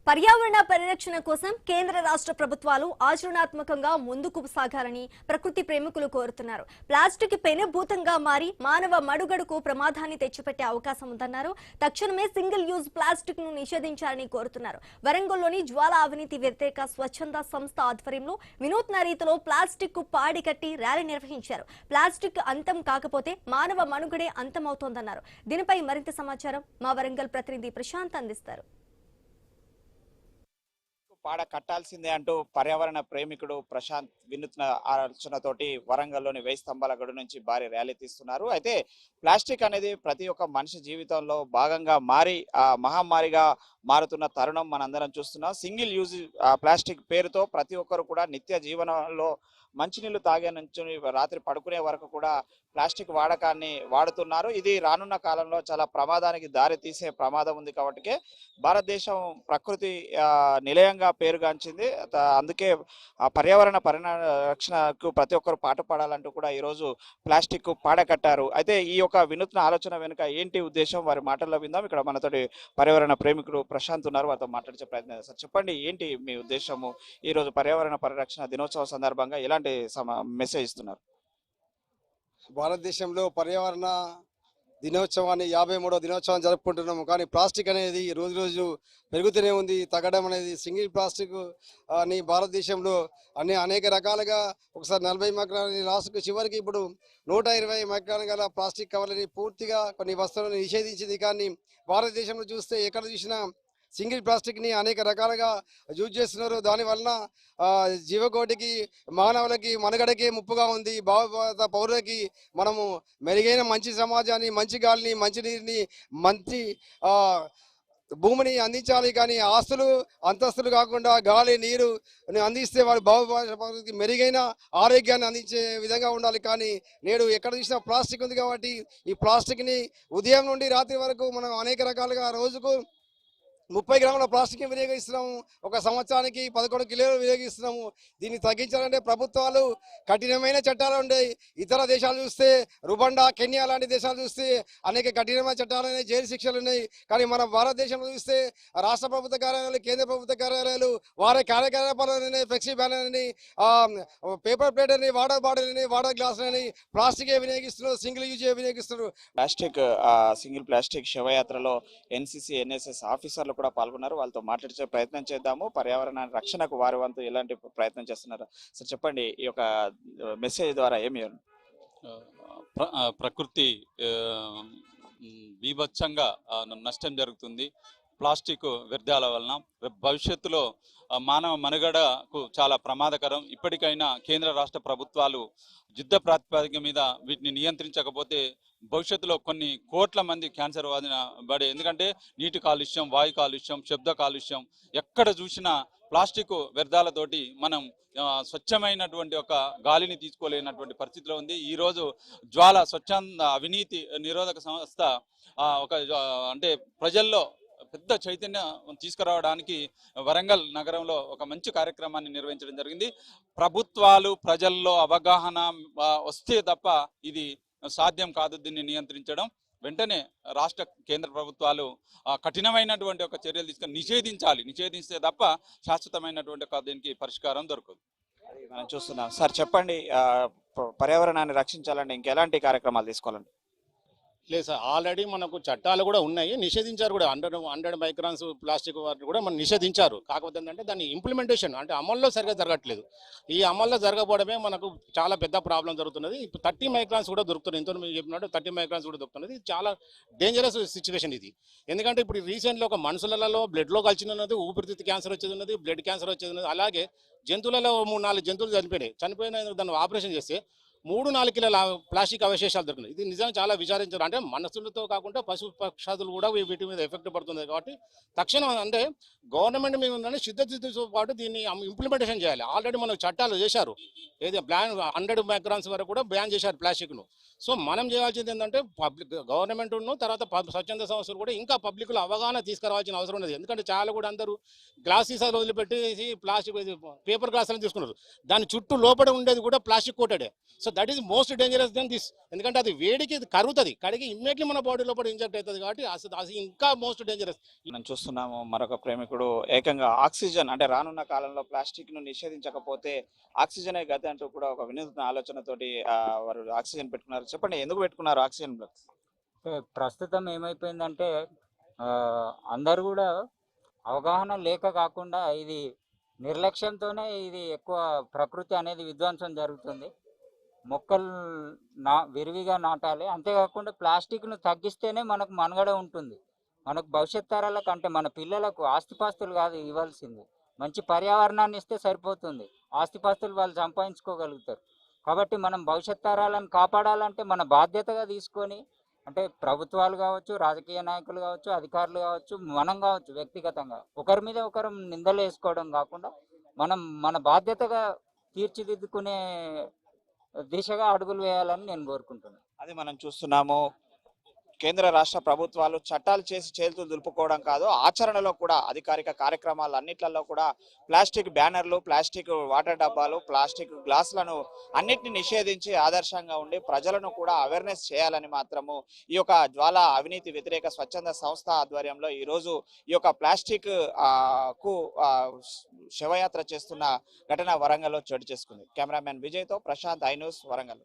పర్యావరణ పరిరక్షణ కోసం కేంద్ర రాష్ట్ర ప్రభుత్వాలు ఆచరణాత్మకంగా ముందుకు సాగాలని ప్రకృతి ప్రేమికులు కోరుతున్నారు. ప్లాస్టిక్ పెనుభూతంగా మారి మానవ మనుగడకు ప్రమాదాన్ని తెచ్చిపెట్టే అవకాశం ఉందన్నారు. తక్షణమే సింగిల్ యూజ్ ప్లాస్టిక్ ను నిషేధించాలని కోరుతున్నారు. వరంగల్లోని జ్వాల అవినీతి వ్యతిరేక స్వచ్ఛంద సంస్థ ఆధ్వర్యంలో వినూత్న రీతిలో ప్లాస్టిక్ కు పాడి కట్టి ర్యాలీ నిర్వహించారు. ప్లాస్టిక్ అంతం కాకపోతే మానవ మనుగడే అంతమవుతోందన్నారు. దీనిపై మరింత సమాచారం మా వరంగల్ ప్రతినిధి ప్రశాంత్ అందిస్తారు. పాడ కట్టాల్సిందే అంటూ పర్యావరణ ప్రేమికుడు ప్రశాంత్ వినూత్న ఆలోచనతోటి వరంగల్లోని 1000 స్తంభాల గడు నుంచి భారీ ర్యాలీ తీస్తున్నారు. అయితే ప్లాస్టిక్ అనేది ప్రతి ఒక్క మనిషి జీవితంలో భాగంగా మారి మహమ్మారిగా మారుతున్న తరుణం మనందరం చూస్తున్నాం. సింగిల్ యూజ్ ప్లాస్టిక్ పేరుతో ప్రతి ఒక్కరు కూడా నిత్య జీవనంలో మంచినీళ్లు తాగే నుంచి రాత్రి పడుకునే వరకు కూడా ప్లాస్టిక్ వాడకాన్ని వాడుతున్నారు. ఇది రానున్న కాలంలో చాలా ప్రమాదానికి దారి తీసే ప్రమాదం ఉంది. కాబట్టి భారతదేశం ప్రకృతి నిలయంగా పేరుగాంచింది. అందుకే పర్యావరణ పరిరక్షణకు ప్రతి ఒక్కరు పాటుపడాలంటూ కూడా ఈరోజు ప్లాస్టిక్ పాడకట్టారు. అయితే ఈ యొక్క వినూత్న ఆలోచన వెనుక ఏంటి ఉద్దేశం, వారి మాటల్లో విందాం. ఇక్కడ మనతోటి పర్యావరణ ప్రేమికుడు ప్రశాంత్ ఉన్నారు, వారితో మాట్లాడే ప్రయత్నం చేస్తారు. చెప్పండి, ఏంటి మీ ఉద్దేశము? ఈరోజు పర్యావరణ పరిరక్షణ దినోత్సవం సందర్భంగా ఎలాంటి మెసేజ్ ఇస్తున్నారు? భారతదేశంలో పర్యావరణ దినోత్సవాన్ని 53వ దినోత్సవం జరుపుకుంటున్నాము. కానీ ప్లాస్టిక్ అనేది రోజు రోజు పెరుగుతూనే ఉంది. తగ్గడం అనేది సింగిల్ ప్లాస్టిక్ అని భారతదేశంలో అనేక రకాలుగా ఒకసారి 40 మైక్రాన్ లాస్ట్కు చివరికి ఇప్పుడు 120 మైక్రాన్ గల ప్లాస్టిక్ కవర్లని పూర్తిగా కొన్ని వస్తువులను నిషేధించింది. కానీ భారతదేశంలో చూస్తే ఎక్కడ చూసినా సింగిల్ ప్లాస్టిక్ని అనేక రకాలుగా యూజ్ చేస్తున్నారు. దానివలన జీవకోటికి, మానవులకి, మనుగడకి ముప్పుగా ఉంది. భారత పౌరులకి మనము మెరుగైన మంచి సమాజాన్ని, మంచి గాలిని, మంచి నీరుని, మంచి భూమిని అందించాలి. కానీ ఆస్తులు అంతస్తులు కాకుండా గాలి, నీరు అందిస్తే వాడు భారతకి మెరుగైన ఆరోగ్యాన్ని అందించే విధంగా ఉండాలి. కానీ నేడు ఎక్కడ చూసినా ప్లాస్టిక్ ఉంది. కాబట్టి ఈ ప్లాస్టిక్ని ఉదయం నుండి రాత్రి వరకు మనం అనేక రకాలుగా రోజుకు 30 గ్రాముల ప్లాస్టిక్ వినియోగిస్తున్నాము. ఒక సంవత్సరానికి 11 కిలోలు వినియోగిస్తున్నాము. దీన్ని తగ్గించాలంటే ప్రభుత్వాలు కఠినమైన చట్టాలు ఉన్నాయి. ఇతర దేశాలు చూస్తే రుబండా, కెన్యా లాంటి దేశాలు చూస్తే అనేక కఠినమైన చట్టాలు ఉన్నాయి, జైలు శిక్షలు ఉన్నాయి. కానీ మన భారతదేశంలో చూస్తే రాష్ట్ర ప్రభుత్వ కార్యాలయాలు, కేంద్ర ప్రభుత్వ కార్యాలయాలు వారి కార్యకలాపాలని, ఫ్లెక్సీ బ్యానర్ అని, పేపర్ ప్లేట్ అని, వాటర్ బాటిల్ అని, వాటర్ గ్లాస్ అని ప్లాస్టిక్ వినియోగిస్తున్నారు, సింగిల్ యూజ్ వినియోగిస్తున్నారు. ప్లాస్టిక్ సింగిల్ ప్లాస్టిక్ శవయాత్రలో ఎన్సీసీ, ఎన్ఎస్ఎస్ ఆఫీసర్లు కూడా పాల్గొన్నారు. వాళ్ళతో మాట్లాడే ప్రయత్నం చేద్దాము. పర్యావరణ రక్షణకు వారి వంతు ఎలాంటి ప్రయత్నం చేస్తున్నారు సార్, చెప్పండి. ఈ యొక్క మెసేజ్ ద్వారా ఏమి? ప్రకృతి బీభత్సంగా నష్టం జరుగుతుంది ప్లాస్టిక్ వ్యర్థాల వలన. భవిష్యత్తులో మానవ మనుగడకు చాలా ప్రమాదకరం. ఇప్పటికైనా కేంద్ర రాష్ట్ర ప్రభుత్వాలు యుద్ధ ప్రాతిపదిక మీద వీటిని నియంత్రించకపోతే భవిష్యత్తులో కొన్ని కోట్ల మంది క్యాన్సర్ బాధిన పడే, ఎందుకంటే నీటి కాలుష్యం, వాయు కాలుష్యం, శబ్ద కాలుష్యం, ఎక్కడ చూసినా ప్లాస్టిక్ వ్యర్థాలతోటి మనం స్వచ్ఛమైనటువంటి ఒక గాలిని తీసుకోలేనటువంటి పరిస్థితిలో ఉంది. ఈరోజు జ్వాల స్వచ్ఛంద అవినీతి నిరోధక సంస్థ అంటే ప్రజల్లో పెద్ద చైతన్యం తీసుకురావడానికి వరంగల్ నగరంలో ఒక మంచి కార్యక్రమాన్ని నిర్వహించడం జరిగింది. ప్రభుత్వాలు ప్రజల్లో అవగాహన వస్తే తప్ప ఇది సాధ్యం కాదు. దీన్ని నియంత్రించడం వెంటనే రాష్ట్ర కేంద్ర ప్రభుత్వాలు కఠినమైనటువంటి ఒక చర్యలు తీసుకొని నిషేధిస్తే తప్ప శాశ్వతమైనటువంటి ఒక దీనికి పరిష్కారం దొరకదు. మనం చూస్తున్నాం. సార్ చెప్పండి, పర్యావరణాన్ని రక్షించాలంటే ఇంకెలాంటి కార్యక్రమాలు తీసుకోవాలండి? లేదు సార్, ఆల్రెడీ మనకు చట్టాలు కూడా ఉన్నాయి, నిషేధించారు కూడా. 100 మైక్రాన్స్ ప్లాస్టిక్ వాటిని కూడా మనం నిషేధించారు. కాకపోతే ఏంటంటే దాని ఇంప్లిమెంటేషన్ అంటే అమల్లో సరిగా జరగట్లేదు. ఈ అమల్లో జరగకపోవడమే మనకు చాలా పెద్ద ప్రాబ్లం జరుగుతున్నది. ఇప్పుడు 30 మైక్రాన్స్ కూడా దొరుకుతున్నాయి. ఇంత మీరు చెప్పినట్టు 30 మైక్రాన్స్ కూడా దొరుకుతున్నది. ఇది చాలా డేంజరస్ సిచ్యువేషన్ ఇది. ఎందుకంటే ఇప్పుడు రీసెంట్లో ఒక మనుషులలో బ్లడ్లో కలిసి ఉన్నది, ఊపిరితిత్తు క్యాన్సర్ వచ్చేది ఉన్నది, బ్లడ్ క్యాన్సర్ వచ్చేది ఉన్నది. అలాగే జంతువులలో 3-4 జంతువులు చనిపోయిన దాన్ని ఆపరేషన్ చేస్తే 3-4 కిలోల ప్లాస్టిక్ అవశేషాలు దొరికినాయి. ఇది నిజంగా చాలా విచారించారు. అంటే మనుషులతో కాకుండా పశు పక్షాదులు కూడా వీటి మీద ఎఫెక్ట్ పడుతుంది. కాబట్టి తక్షణం అంటే గవర్నమెంట్ మీద ఉందని సిద్ధతో పాటు దీన్ని ఇంప్లిమెంటేషన్ చేయాలి. ఆల్రెడీ మనకు చట్టాలు చేశారు. ఏది 100 మైక్రాన్స్ వరకు కూడా బ్యాన్ చేశారు ప్లాస్టిక్ను. సో మనం చేయాల్సింది ఏంటంటే గవర్నమెంట్ను తర్వాత స్వచ్ఛంద సంస్థలు కూడా ఇంకా పబ్లిక్లో అవగాహన తీసుకురావాల్సిన అవసరం ఉన్నది. ఎందుకంటే చాలా కూడా అందరూ గ్లాస్ సీసాలు వదిలిపెట్టేసి ప్లాస్టిక్ పేపర్ గ్లాసులను తీసుకున్నారు. దాని చుట్టూ లోపల ఉండేది కూడా ప్లాస్టిక్ కోటెడే. So that is most dangerous then this. ఎందుకంటే అది వేడికి కరుగుతుంది, కడిగి ఇమ్మీడియట్లీ మన బాడీ లోపల ఇంజెక్ట్ అవుతుంది కాబట్టి అది ఇంకా మోస్ట్ డేంజరస్. మనం చూస్తున్నాము మరొక ప్రేమికుడు ఏకంగా ఆక్సిజన్ అంటే రానున్న కాలంలో ప్లాస్టిక్ ను నిషేధించకపోతే ఆక్సిజనే గతి అంటూ కూడా ఒక వినూత్న ఆలోచనతోటి వారు ఆక్సిజన్ పెట్టుకున్నారు. చెప్పండి, ఎందుకు పెట్టుకున్నారు ఆక్సిజన్ బ్లాక్స్? ప్రస్తుతం ఏమైపోయిందంటే అందరు కూడా అవగాహన లేక కాకుండా ఇది నిర్లక్ష్యంతోనే ఇది ఎక్కువ ప్రకృతి అనేది విధ్వంసం జరుగుతుంది. మొక్కలు విరివిగా నాటాలి. అంతేకాకుండా ప్లాస్టిక్ను తగ్గిస్తేనే మనకు మనుగడ ఉంటుంది. మనకు భవిష్యత్ తరాలకు అంటే మన పిల్లలకు ఆస్తిపాస్తులు కాదు ఇవ్వాల్సింది, మంచి పర్యావరణాన్ని ఇస్తే సరిపోతుంది. ఆస్తిపాస్తులు వాళ్ళు సంపాదించుకోగలుగుతారు. కాబట్టి మనం భవిష్యత్ తరాలను కాపాడాలంటే మన బాధ్యతగా తీసుకొని, అంటే ప్రభుత్వాలు కావచ్చు, రాజకీయ నాయకులు కావచ్చు, అధికారులు కావచ్చు, మనం కావచ్చు వ్యక్తిగతంగా ఒకరి మీద ఒకరు నిందలు వేసుకోవడం కాకుండా మనం మన బాధ్యతగా తీర్చిదిద్దుకునే దిశగా అడుగులు వేయాలని నేను కోరుకుంటున్నాను. అది మనం చూస్తున్నాము. కేంద్ర రాష్ట్ర ప్రభుత్వాలు చట్టాలు చేసి చేతులు దులుపుకోవడం కాదు, ఆచరణలో కూడా అధికారిక కార్యక్రమాలు అన్నిట్లలో కూడా ప్లాస్టిక్ బ్యానర్లు, ప్లాస్టిక్ వాటర్ డబ్బాలు, ప్లాస్టిక్ గ్లాసులను అన్నిటిని నిషేధించి ఆదర్శంగా ఉండి ప్రజలను కూడా అవేర్నెస్ చేయాలని మాత్రము ఈ యొక్క జ్వాల అవినీతి వ్యతిరేక స్వచ్ఛంద సంస్థ ఆధ్వర్యంలో ఈరోజు ఈ యొక్క ప్లాస్టిక్ కు శవయాత్ర చేస్తున్న ఘటన వరంగల్లో చోటు చేసుకుంది. కెమెరామెన్ విజయ్తో ప్రశాంత్, ఐ న్యూస్, వరంగల్.